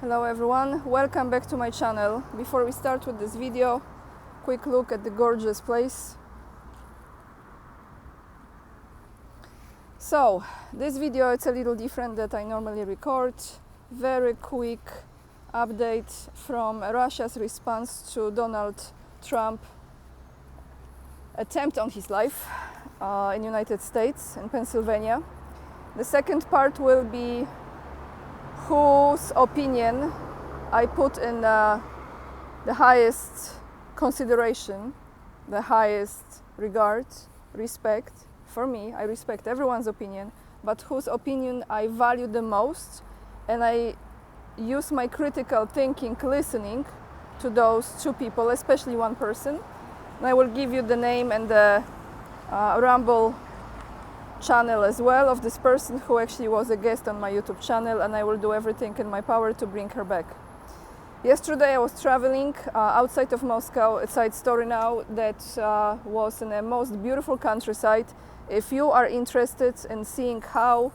Hello everyone, welcome back to my channel. Before we start with this video, quick look at the gorgeous place. So, this video it's a little different that I normally record. Very quick update from Russia's response to Donald Trump attempt on his life in United States, in Pennsylvania. The second part will be whose opinion I put in the highest consideration, the highest regard, respect. For me, I respect everyone's opinion, but whose opinion I value the most, and I use my critical thinking, listening to those two people, especially one person. And I will give you the name and the Rumble channel as well of this person who actually was a guest on my YouTube channel, and I will do everything in my power to bring her back. Yesterday I was traveling outside of Moscow. A side story now that was in a most beautiful countryside. If you are interested in seeing how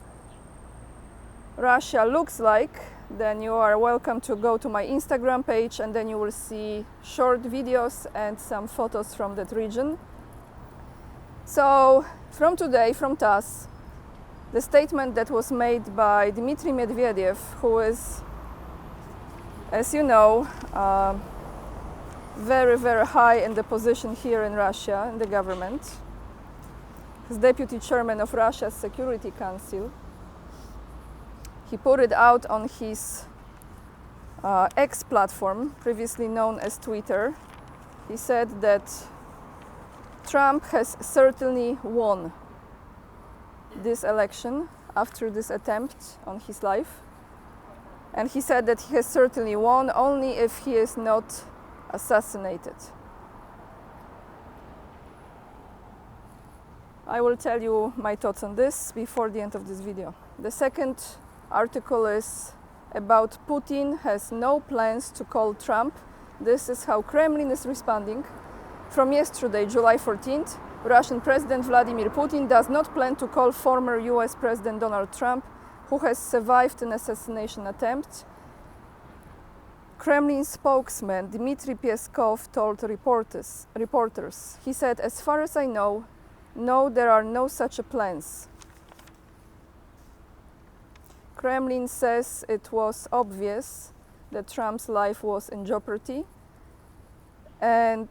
Russia looks like, then you are welcome to go to my Instagram page, and then you will see short videos and some photos from that region. So, from today, from TASS, the statement that was made by Dmitry Medvedev, who is, as you know, very, very high in the position here in Russia, in the government. He's deputy chairman of Russia's Security Council. He put it out on his X platform, previously known as Twitter. He said that Trump has certainly won this election after this attempt on his life. And he said that he has certainly won only if he is not assassinated. I will tell you my thoughts on this before the end of this video. The second article is about Putin has no plans to call Trump. This is how Kremlin is responding. From yesterday, July 14th, Russian President Vladimir Putin does not plan to call former US President Donald Trump, who has survived an assassination attempt. Kremlin spokesman Dmitry Peskov told reporters, he said, "As far as I know, no, there are no such plans." Kremlin says it was obvious that Trump's life was in jeopardy, and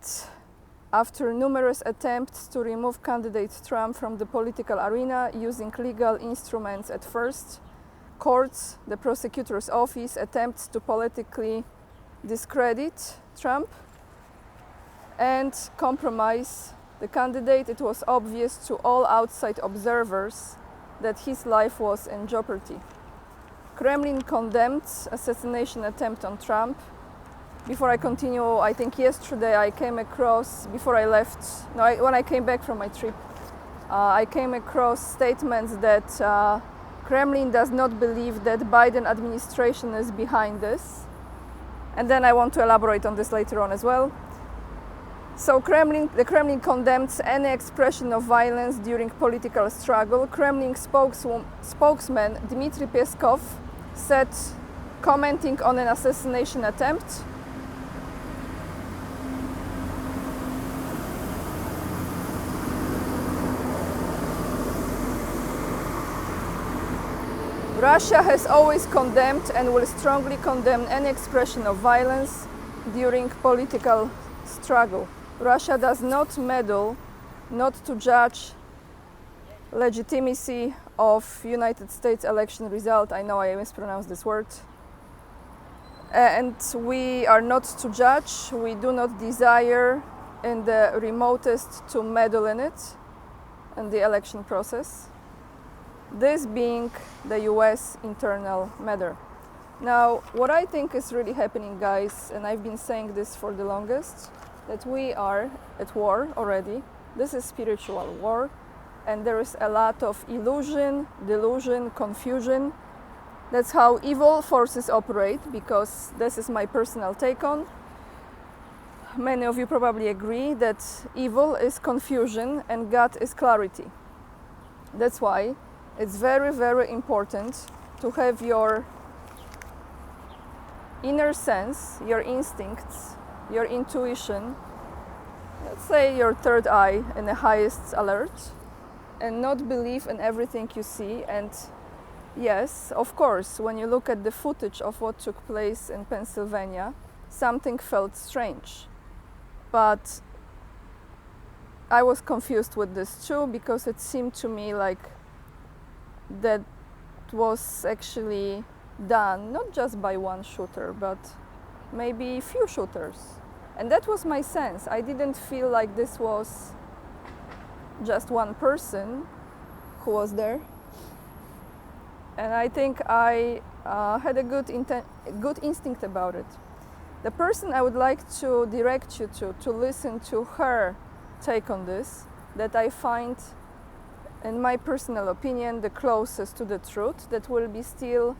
after numerous attempts to remove candidate Trump from the political arena using legal instruments at first, courts, the prosecutor's office, attempts to politically discredit Trump and compromise the candidate, it was obvious to all outside observers that his life was in jeopardy. Kremlin condemned assassination attempt on Trump. Before I continue, I think yesterday I came across, when I came back from my trip, I came across statements that Kremlin does not believe that Biden administration is behind this. And then I want to elaborate on this later on as well. So the Kremlin condemns any expression of violence during political struggle. Kremlin spokesman Dmitry Peskov said, commenting on an assassination attempt, "Russia has always condemned and will strongly condemn any expression of violence during political struggle. Russia does not meddle, not to judge legitimacy of United States election result." I know I mispronounced this word. "And we are not to judge. We do not desire in the remotest to meddle in it, in the election process. This being the US internal matter." Now, what I think is really happening, guys, and I've been saying this for the longest, that we are at war already. This is spiritual war, and there is a lot of illusion, delusion, confusion. That's how evil forces operate, because this is my personal take on. Many of you probably agree that evil is confusion and God is clarity. That's why it's very, very important to have your inner sense, your instincts, your intuition, let's say your third eye in the highest alert, and not believe in everything you see. And yes, of course, when you look at the footage of what took place in Pennsylvania, something felt strange. But I was confused with this too, because it seemed to me like that was actually done not just by one shooter, but maybe a few shooters. And that was my sense. I didn't feel like this was just one person who was there. And I think I had a good instinct about it. The person I would like to direct you to listen to her take on this, that I find, in my personal opinion, the closest to the truth, that will be still,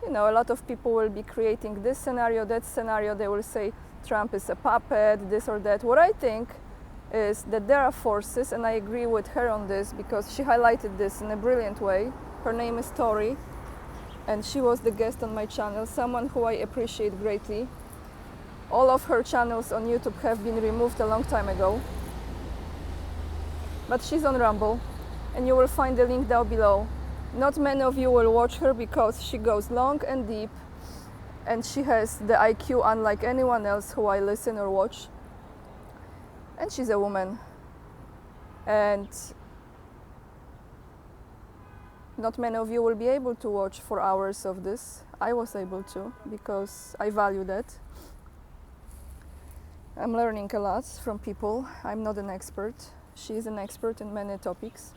you know, a lot of people will be creating this scenario, that scenario, they will say Trump is a puppet, this or that. What I think is that there are forces, and I agree with her on this because she highlighted this in a brilliant way. Her name is Tori, and she was the guest on my channel, someone who I appreciate greatly. All of her channels on YouTube have been removed a long time ago, but she's on Rumble, and you will find the link down below. Not many of you will watch her because she goes long and deep, and she has the IQ unlike anyone else who I listen or watch. And she's a woman, and not many of you will be able to watch 4 hours of this. I was able to, because I value that. I'm learning a lot from people. I'm not an expert. She is an expert in many topics.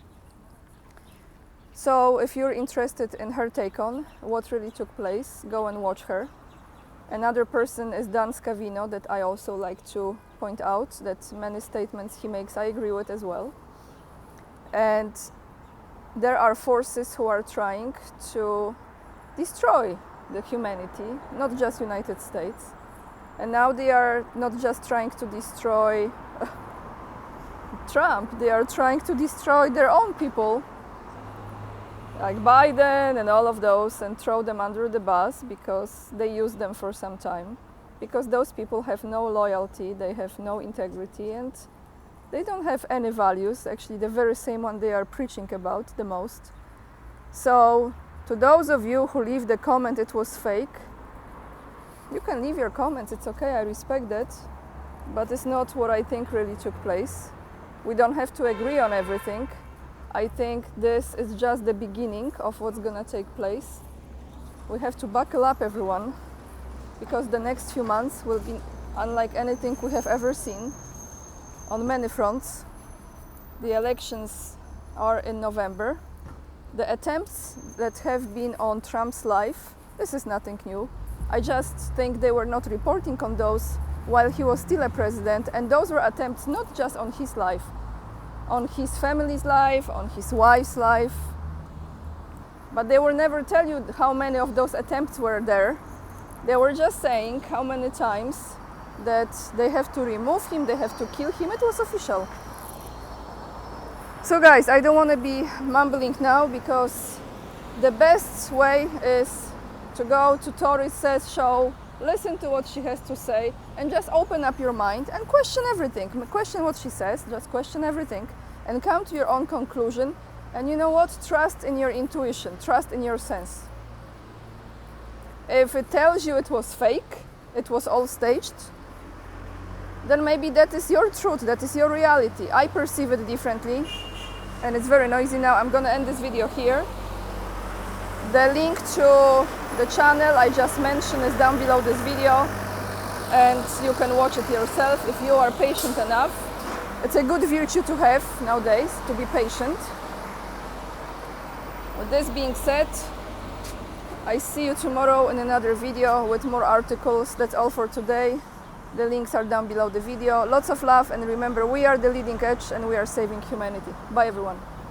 So if you're interested in her take on what really took place, go and watch her. Another person is Dan Scavino, that I also like to point out, that many statements he makes I agree with as well. And there are forces who are trying to destroy the humanity, not just United States. And now they are not just trying to destroy Trump, they are trying to destroy their own people, like Biden and all of those, and throw them under the bus because they use them for some time. Because those people have no loyalty, they have no integrity, and they don't have any values, actually the very same one they are preaching about the most. So to those of you who leave the comment it was fake, you can leave your comments, it's okay, I respect that, but it's not what I think really took place. We don't have to agree on everything. I think this is just the beginning of what's gonna take place. We have to buckle up, everyone, because the next few months will be unlike anything we have ever seen on many fronts. The elections are in November. The attempts that have been on Trump's life, this is nothing new. I just think they were not reporting on those while he was still a president, and those were attempts not just on his life, on his family's life, on his wife's life. But they will never tell you how many of those attempts were there. They were just saying how many times that they have to remove him, they have to kill him. It was official. So guys, I don't want to be mumbling now, because the best way is to go to Tori Says show, listen to what she has to say, and just open up your mind and question everything. Question what she says, just question everything, and come to your own conclusion. And you know what? Trust in your intuition, trust in your sense. If it tells you it was fake, it was all staged, then maybe that is your truth, that is your reality. I perceive it differently, and it's very noisy now. I'm gonna end this video here. The link to the channel I just mentioned is down below this video, and you can watch it yourself if you are patient enough. It's a good virtue to have nowadays, to be patient. With this being said, I see you tomorrow in another video with more articles. That's all for today. The links are down below the video. Lots of love, and remember, we are the leading edge and we are saving humanity. Bye everyone.